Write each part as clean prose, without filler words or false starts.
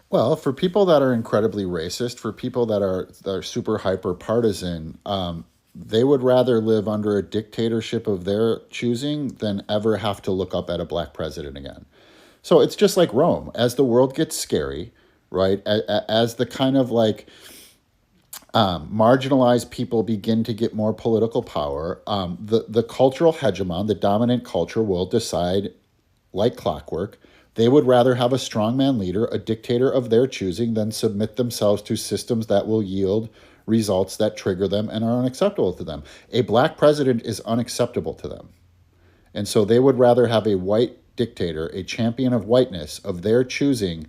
Well, for people that are incredibly racist, for people that are super hyper partisan, they would rather live under a dictatorship of their choosing than ever have to look up at a black president again. So it's just like Rome. As the world gets scary, right? As the kind of like marginalized people begin to get more political power, the cultural hegemon, the dominant culture, will decide like clockwork. They would rather have a strongman leader, a dictator of their choosing, than submit themselves to systems that will yield results that trigger them and are unacceptable to them. A black president is unacceptable to them. And so they would rather have a white dictator, a champion of whiteness of their choosing,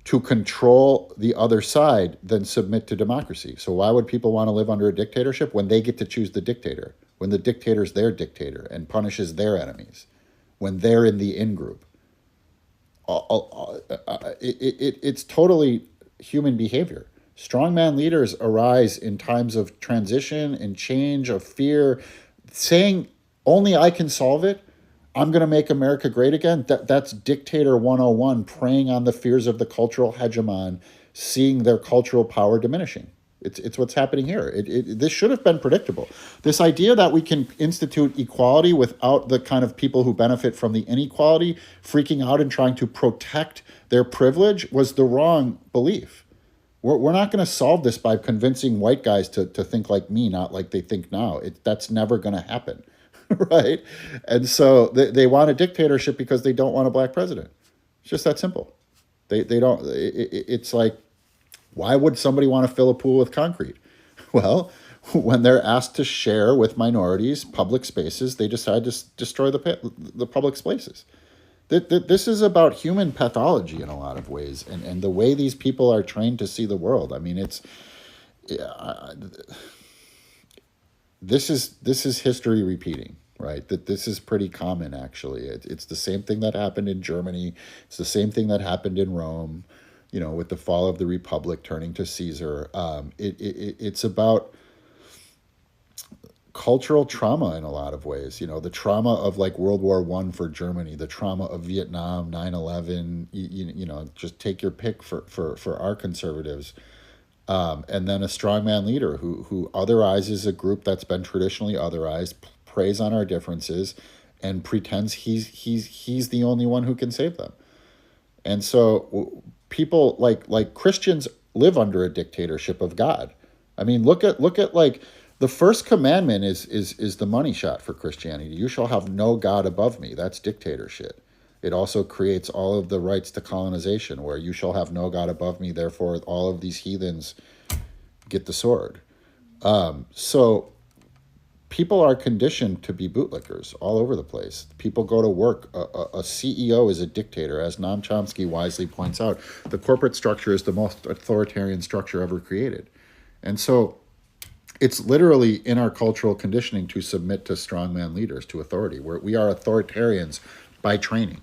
to control the other side than submit to democracy. So why would people want to live under a dictatorship when they get to choose the dictator, when the dictator's their dictator and punishes their enemies, when they're in the in group? It's totally human behavior. Strongman leaders arise in times of transition and change, of fear, saying only I can solve it. I'm going to make America great again. That's dictator 101, preying on the fears of the cultural hegemon, seeing their cultural power diminishing. It's what's happening here. This should have been predictable. This idea that we can institute equality without the kind of people who benefit from the inequality freaking out and trying to protect their privilege was the wrong belief. We're not going to solve this by convincing white guys to think like me, not like they think now. That's never going to happen, right? And so they want a dictatorship because they don't want a black president. It's just that simple. They don't. It's like, why would somebody want to fill a pool with concrete? Well, when they're asked to share with minorities public spaces, they decide to destroy the public spaces. This is about human pathology in a lot of ways, and the way these people are trained to see the world. I mean, yeah, this is history repeating, right? That this is pretty common actually. It's the same thing that happened in Germany. It's the same thing that happened in Rome. With the fall of the Republic turning to Caesar. It's about cultural trauma in a lot of ways. The trauma of like World War I for Germany, the trauma of Vietnam, 9/11. Just take your pick for our conservatives. And then a strongman leader who otherizes a group that's been traditionally otherized, preys on our differences, and pretends he's the only one who can save them. And so people like Christians live under a dictatorship of God. I mean, look at like the first commandment is the money shot for Christianity. You shall have no God above me. That's dictatorship. It also creates all of the rights to colonization, where you shall have no God above me. Therefore, all of these heathens get the sword. So people are conditioned to be bootlickers all over the place. People go to work. A CEO is a dictator. As Noam Chomsky wisely points out, the corporate structure is the most authoritarian structure ever created. And so it's literally in our cultural conditioning to submit to strongman leaders, to authority. We are authoritarians by training.